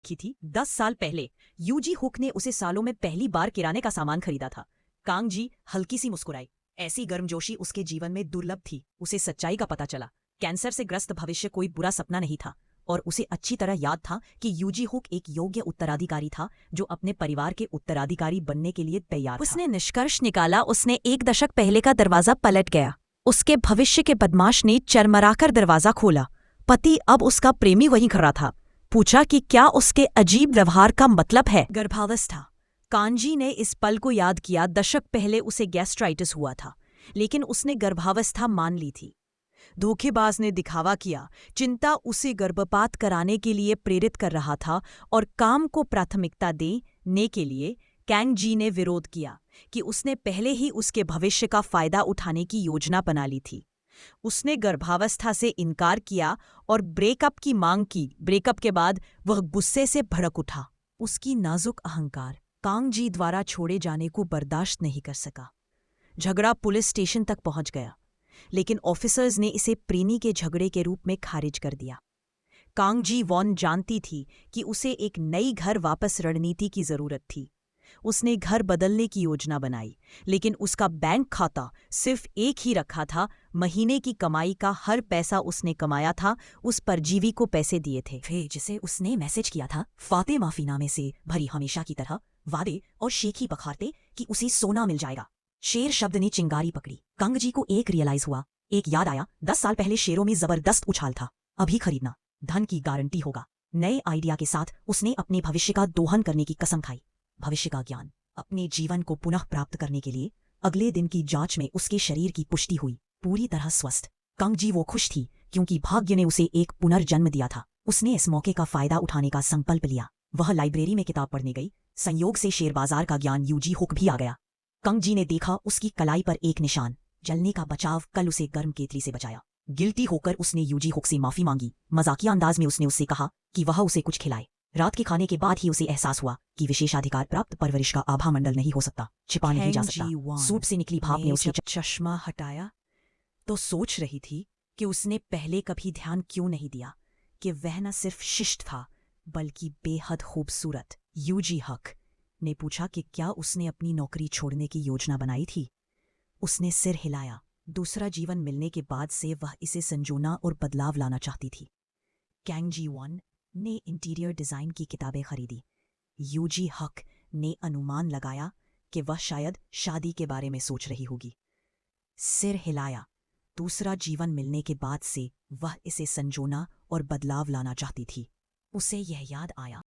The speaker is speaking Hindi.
रखी थी। 10 साल पहले यूजी हुक ने उसे सालों में पहली बार किराने का सामान खरीदा था। कांग जी हल्की सी मुस्कुराई। ऐसी गर्मजोशी उसके जीवन में दुर्लभ थी। उसे सच्चाई का पता चला। कैंसर से ग्रस्त भविष्य कोई बुरा सपना नहीं था और उसे अच्छी तरह याद था कि यूजी हुक एक योग्य उत्तराधिकारी था जो अपने परिवार के उत्तराधिकारी बनने के लिए तैयार था। उसने निष्कर्ष निकाला। उसने 1 दशक पहले का दरवाजा पलट गया। उसके भविष्य के बदमाश ने चरमराकर दरवाजा खोला। पति अब उसका प्रेमी वहीं खड़ा था। पूछा कि क्या उसके अजीब व्यवहार का मतलब है गर्भावस्था। कांजी ने इस पल को याद किया। दशक पहले उसे गैस्ट्राइटिस हुआ था, लेकिन उसने गर्भावस्था मान ली थी। धोखेबाज ने दिखावा किया। चिंता उसे गर्भपात कराने के लिए प्रेरित कर रहा था और काम को प्राथमिकता देने के लिए कैंग जी ने विरोध किया कि उसने पहले ही उसके भविष्य का फायदा उठाने की योजना बना ली थी। उसने गर्भावस्था से इनकार किया और ब्रेकअप की मांग की। ब्रेकअप के बाद वह गुस्से से भड़क उठा। उसकी नाजुक अहंकार कांग जी द्वारा छोड़े जाने को बर्दाश्त नहीं कर सका। झगड़ा पुलिस स्टेशन तक पहुंच गया, लेकिन ऑफिसर्स ने इसे प्रेमी के झगड़े के रूप में खारिज कर दिया। कांग जी वॉन जानती थी कि उसे एक नई घर वापस रणनीति की जरूरत थी। उसने घर बदलने की योजना बनाई, लेकिन उसका बैंक खाता सिर्फ एक ही रखा था। महीने की कमाई का हर पैसा उसने कमाया था उस परजीवी को पैसे दिए थे जिसे उसने मैसेज किया था। फाते माफी नामे से भरी हमेशा की तरह वादे और शेखी बखारते कि उसे सोना मिल जाएगा। शेर शब्द ने चिंगारी पकड़ी। कंग जी को एक रियलाइज हुआ, एक याद आया। 10 साल पहले शेरों में जबरदस्त उछाल था। अभी खरीदना धन की गारंटी होगा। नए आइडिया के साथ उसने अपने भविष्य का दोहन करने की कसम खाई। भविष्य का ज्ञान अपने जीवन को पुनः प्राप्त करने के लिए अगले दिन की जांच में उसके शरीर की पुष्टि हुई, पूरी तरह स्वस्थ। कंग जी वो खुश थी क्योंकि भाग्य ने उसे एक पुनर्जन्म दिया था। उसने इस मौके का फायदा उठाने का संकल्प लिया। वह लाइब्रेरी में किताब पढ़ने गई। संयोग से शेयर बाजार का ज्ञान यूजी हुक भी आ गया। कंग जी ने देखा उसकी कलाई पर एक निशान। जलने का बचाव कल उसे गर्म केतली से बचाया। गिल्टी होकर उसने यूजी हुक से माफी मांगी। मजाकिया अंदाज में उसने उससे कहा कि वह उसे कुछ खिलाए। रात के खाने के बाद ही उसे एहसास हुआ कि विशेषाधिकार प्राप्त परवरिश का आभा मंडल नहीं हो सकता, छिपा नहीं जा सकता। सूप से निकली भाप ने उसके चश्मा हटाया तो सोच रही थी कि उसने पहले कभी ध्यान क्यों नहीं दिया कि वह न सिर्फ शिष्ट था बल्कि बेहद खूबसूरत। यूजी हुक ने पूछा कि क्या उसने अपनी नौकरी छोड़ने की योजना बनाई थी। उसने सिर हिलाया। दूसरा जीवन मिलने के बाद से वह इसे संजोना और बदलाव लाना चाहती थी। कैंग जी वॉन ने इंटीरियर डिजाइन की किताबें खरीदी। यूजी हुक ने अनुमान लगाया कि वह शायद शादी के बारे में सोच रही होगी। सिर हिलाया। दूसरा जीवन मिलने के बाद से वह इसे संजोना और बदलाव लाना चाहती थी। उसे यह याद आया